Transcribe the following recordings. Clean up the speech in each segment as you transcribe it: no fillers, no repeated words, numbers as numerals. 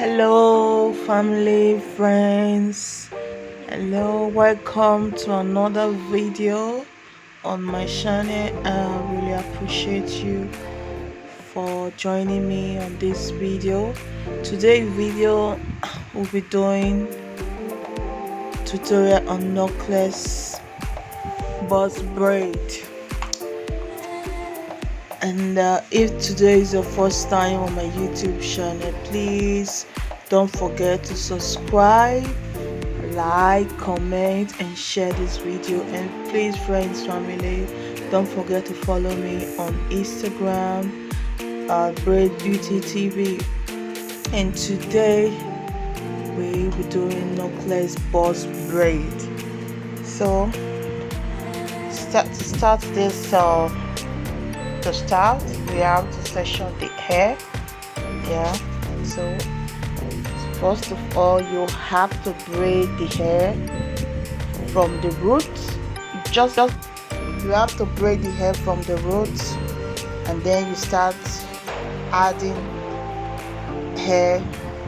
Hello family, friends. Hello, welcome to another video on my channel. I really appreciate you for joining me on this video. Today's video we'll be doing tutorial on Knotkess boss braid. And if today is your first time on my YouTube channel, please don't forget to subscribe, like, comment and share this video. And please, friends, family, don't forget to follow me on Instagram, Braid Beauty TV. And today we'll be doing Knotkess boss braid. So to start, we have to section the hair. So first of all, you have to braid the hair from the roots. You have to braid the hair from the roots, and then you start adding hair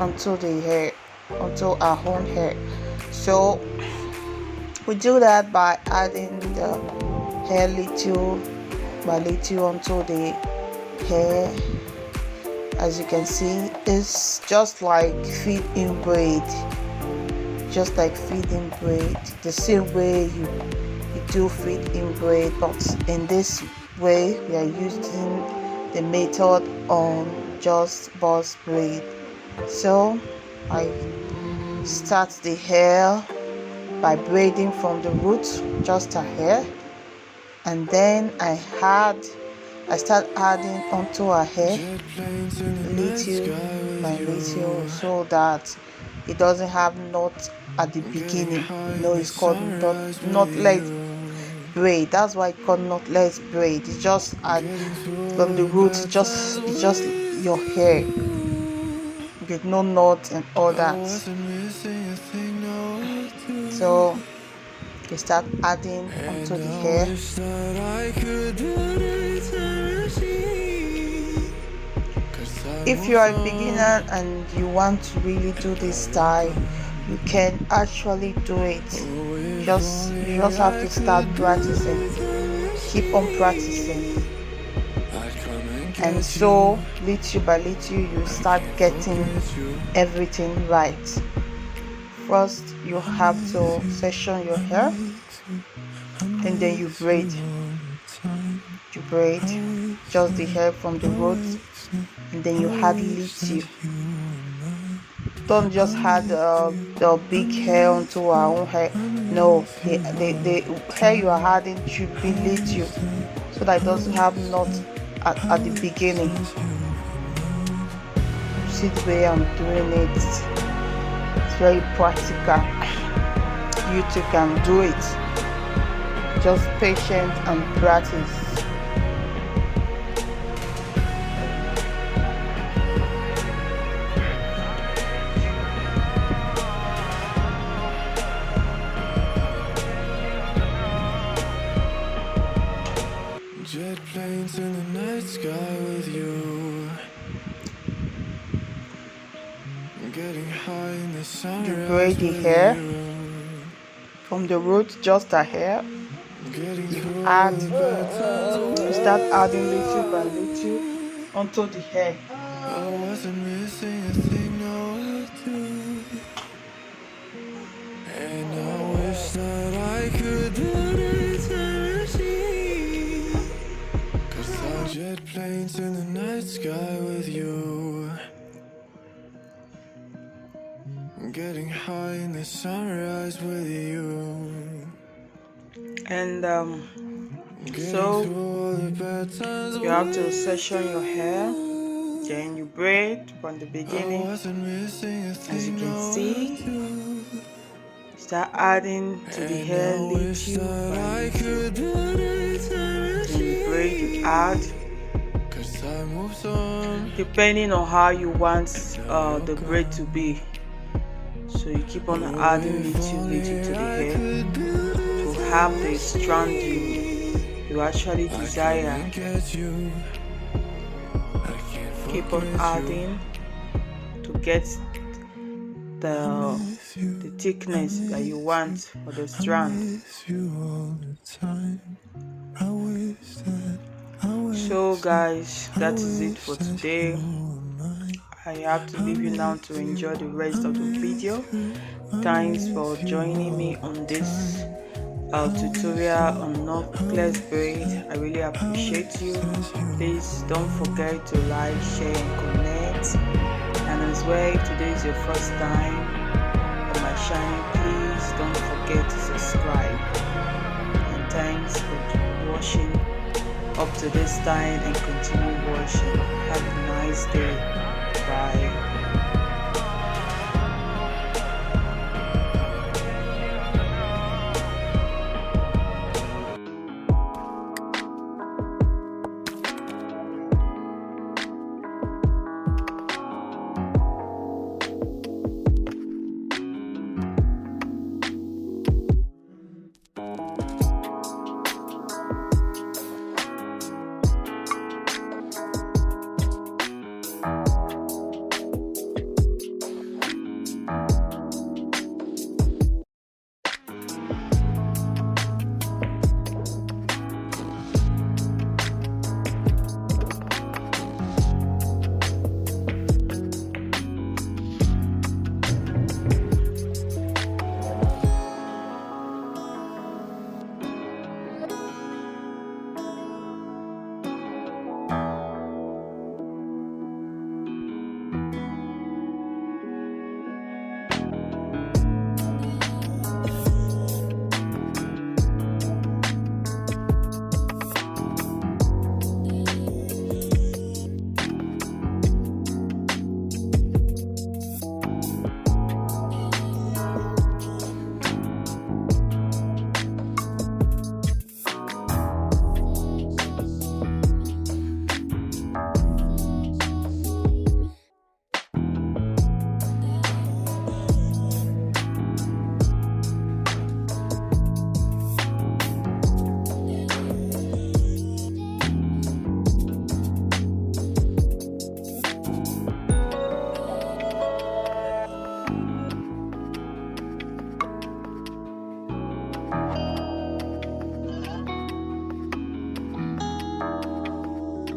onto our own hair. So we do that by adding the hair little by little onto the hair. As you can see, it's just like feeding braid, the same way you do feeding braid, but in this way we are using the method on just boss braid. So I start the hair by braiding from the roots, just a hair, and then I start adding onto her hair little by little, so that it doesn't have knot at the beginning. It's called knotless braid. That's why it's called knotless braid. It's just from the roots, it's just your hair with no knot and all that. So you start adding onto the hair. If you are a beginner and you want to really do this style, you can actually do it. You just have to start practicing, keep on practicing, and so little by little you start getting everything right. First, you have to section your hair, and then you braid. You braid just the hair from the roots, and then you add little. Don't just add the big hair onto our own hair. No, the hair you are adding should be little, so that it doesn't have knot at the beginning. See the way I'm doing it. It's very practical. You too can do it. Just patient and practice. Jet planes in the night sky with you. Getting high in the sun. You braid the hair from the root, just a hair. You start adding little by little onto the hair. I wasn't missing a thing, no, and I wish that I could put it in machine. Cause I jet planes in the night sky with you. Getting high in the sunrise with you. And so you have to section your hair, then you braid from the beginning. As you can see, start adding to the hair little by little. Then you braid, you add, depending on how you want the braid to be. So you keep on adding little to the hair to have the strand you actually desire. Keep on adding to get the thickness that you want for the strand. So guys, that is it for today. I have to leave you now to enjoy the rest of the video. Thanks for joining me on this tutorial on Knotkess braid. I really appreciate you. Please don't forget to like, share and comment. And as well, if today is your first time on my channel, please don't forget to subscribe. And thanks for watching up to this time and continue watching. Have a nice day. Bye.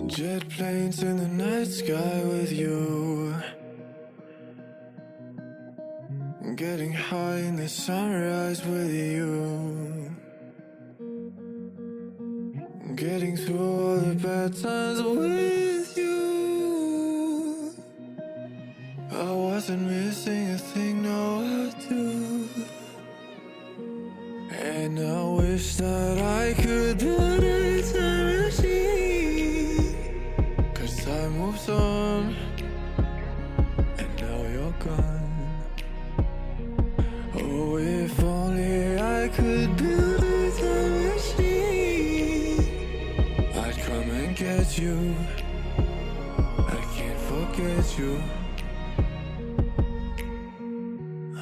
Jet planes in the night sky with you, getting high in the sunrise with you, getting through all the bad times with you. I wasn't missing a thing, no I do. And I wish that I could build a time machine, 'cause time moves on, and now you're gone. Oh, if only I could build a time machine, I'd come and get you. I can't forget you.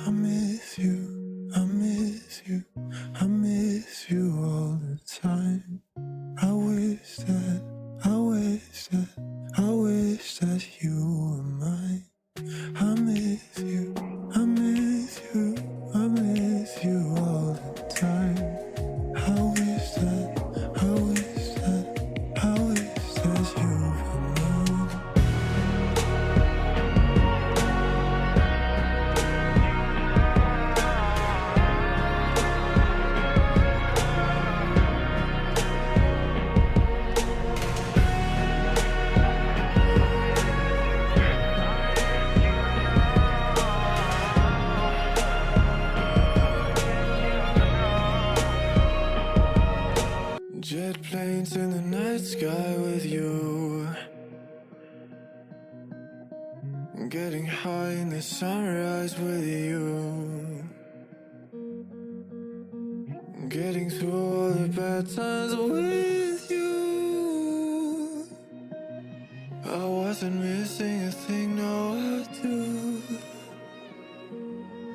I miss you, I miss you, I miss you all the time. I wish that, I wish that, I wish that you were mine. I miss you, I miss you, I miss you all the time. I wish that, I wish that, I wish that you were mine. Jet planes in the night sky with you, getting high in the sunrise with you, getting through all the bad times with you. I wasn't missing a thing, no I do.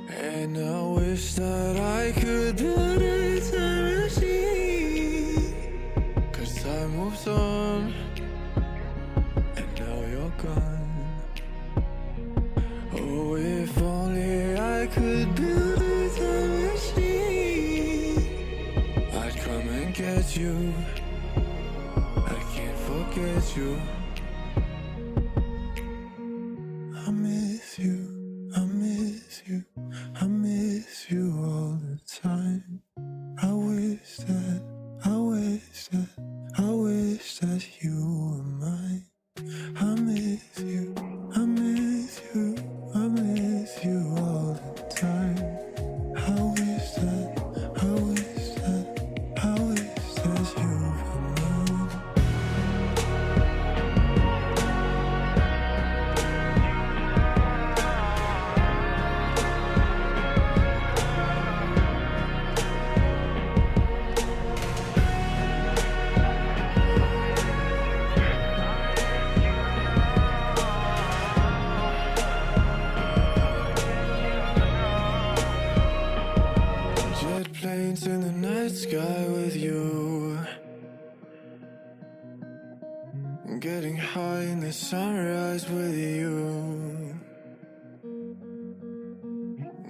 And I wish that I could build a time machine, 'cause time moves on, and now you're gone. could build a time machine, I'd come and get you. I can't forget you. I miss you, I miss you, I miss you all the time. I wish that, I wish that, I wish that you were mine. I miss you, I miss you, I miss you all the time. I wish that, I wish that, I wish that you were mine. Jet planes in the night sky with you, getting high in the sunrise with you,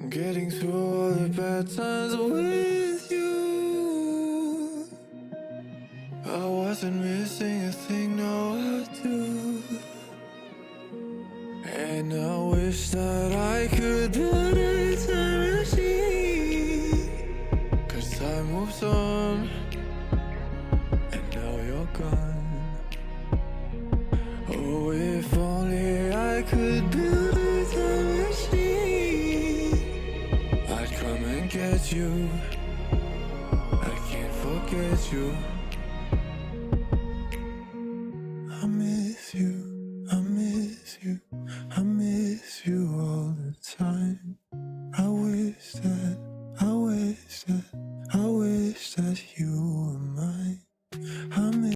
getting through all the bad times with you. I wasn't missing a thing, now I do. And I wish that I could build a time machine, 'cause time moves on, and now you're gone. Oh, if only I could build a time machine, I'd come and get you. I can't forget you. I miss you, I miss you, I miss you all the time. I wish that, I wish that, I wish that you